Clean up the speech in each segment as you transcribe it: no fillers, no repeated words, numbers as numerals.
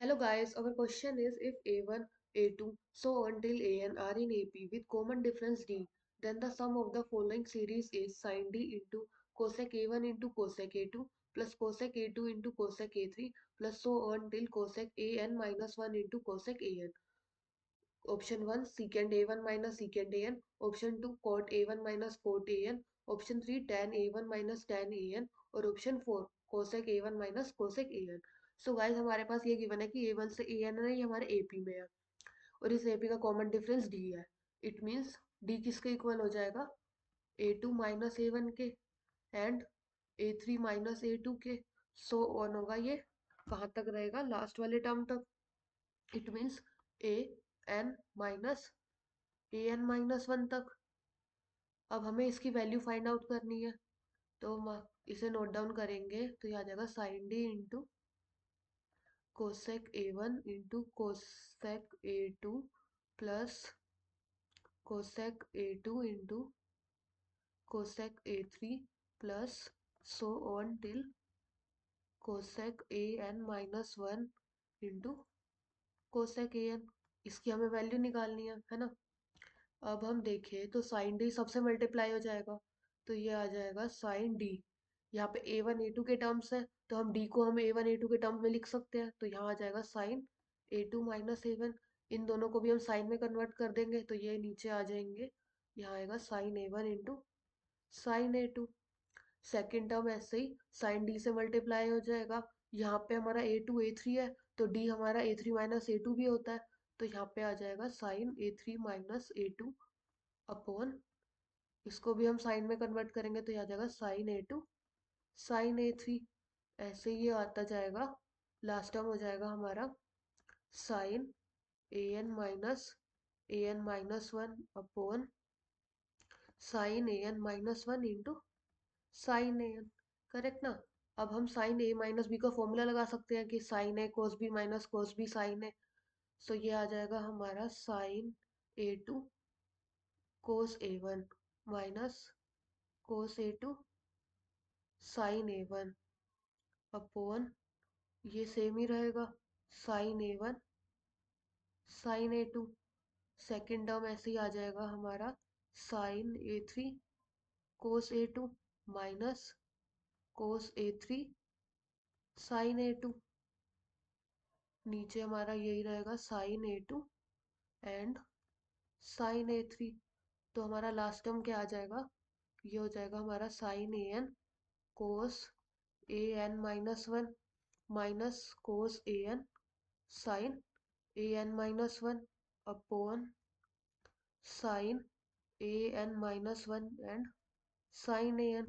Hello guys, our question is if A1, A2, so on till AN are in AP with common difference D, then the sum of the following series is sin D into cosec A1 into cosec A2 plus cosec A2 into cosec A3 plus so on till cosec AN minus 1 into cosec AN. Option 1 secant A1 minus secant AN, option 2 cot A1 minus cot AN, option 3 tan A1 minus tan AN और option 4 cosec A1 minus cosec AN. So guys हमारे पास ये given है कि A1 से AN है, ये हमारे AP में है और इस AP का कॉमन डिफरेंस D है. इट मीन्स D किसके इक्वल हो जाएगा, A2 माइनस A1 के एंड A3 माइनस A2 के. सो ऑन होगा ये कहाँ तक रहेगा, लास्ट वाले टर्म तक. It means AN minus AN-1 तक. अब हमें इसकी वैल्यू फाइंड आउट करनी है, तो हम इसे नोट डाउन करेंगे तो ये आ जाएगा sine D into cosec A1 into cosec A2 plus cosec A2 into cosec A3 plus so on till cosec AN-1 into cosec AN. इसकी हमें वैल्यू निकालनी है ना. अब हम देखें तो साइन डी सबसे मल्टीप्लाई हो जाएगा, तो ये आ जाएगा साइन डी. यहाँ पे A1 A2 के टर्म्स है तो हम D को हम A1 A2 के टर्म में लिख सकते हैं, तो यहाँ आ जाएगा साइन A2 माइनस A1. इन दोनों को भी हम साइन में कन्वर्ट कर देंगे तो ये नीचे आ जाएंगे. यहाँ आएगा sine A1 into sine A2. Second term ऐसे ही साइन डी से मल्टीप्लाई हो जाएगा. यहाँ पे हमारा A2 A3 है तो D हमारा A3 माइनस A2 भी होता है, तो यहाँ पे आ जाएगा sign A3 minus A2 upon, इसको भी हम साइन में कन्वर्ट करेंगे तो ये आ जाएगा साइन A2 साइन A3. ऐसे ही ये आता जाएगा, लास्ट टर्म हो जाएगा हमारा sine AN-1 upon sine AN-1 into sine AN. Correct ना. अब हम साइन A माइनस बी का फॉर्मूला लगा सकते हैं कि sine A cos B minus cos B sine A. So ये आ जाएगा हमारा sine A2 cos A1 minus cos A2 sine A1 upon, ये सेम ही रहेगा, sine A1 sign A2. Second term ऐसे ही आ जाएगा हमारा sine A3 cos A2 minus cos A3 sine A2. नीचे हमारा यही रहेगा sign A2 and sign A3. तो हमारा लास्ट टर्म क्या आ जाएगा, ये हो जाएगा हमारा sine AN cos AN-1 minus cos AN sine AN-1 upon sine AN-1 and sine AN.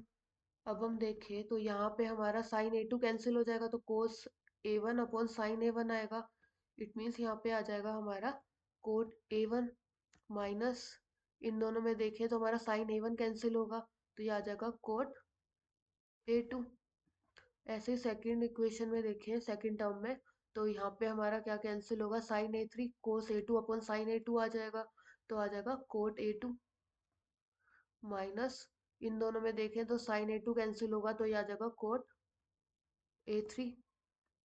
अब हम देखें तो यहाँ पे हमारा साइन A2 कैंसिल हो जाएगा तो कोस A1 अपॉन साइन A1 आएगा. इट मीन्स यहाँ पे आ जाएगा हमारा कोट A1 माइनस, इन दोनों में देखें तो हमारा साइन A1 कैंसिल होगा तो ये आ जाएगा कोट A2. ऐसे ही सेकेंड इक्वेशन में देखें सेकेंड टर्म में, तो यहाँ पे हमारा क्या कैंसिल होगा, sign A3 cos A2 upon sine A2 आ जाएगा, तो आ जाएगा कोट A2 माइनस, इन दोनों में देखें तो साइन A2 कैंसिल होगा तो ये आ जाएगा कोट A3.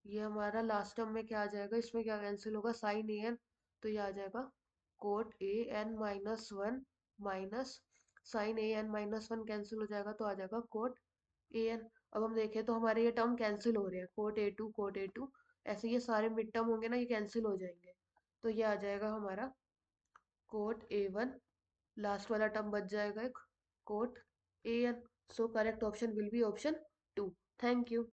ये हमारा लास्ट टर्म में क्या आ जाएगा, इसमें क्या कैंसिल होगा, साइन AN, तो ये आ जाएगा coat AN-1 minus sign AN-1 cancel हो जाएगा तो आ जाएगा कोट AN. अब हम देखें तो हमारे ये टर्म कैंसिल हो रहे हैं, कोट A2 ऐसे ये सारे मिड टर्म होंगे ना, ये कैंसिल हो जाएंगे, तो ये आ जाएगा हमारा कोट A1. लास्ट वाला टर्म बच जाएगा एक cot AN. So correct option will be option 2. Thank you.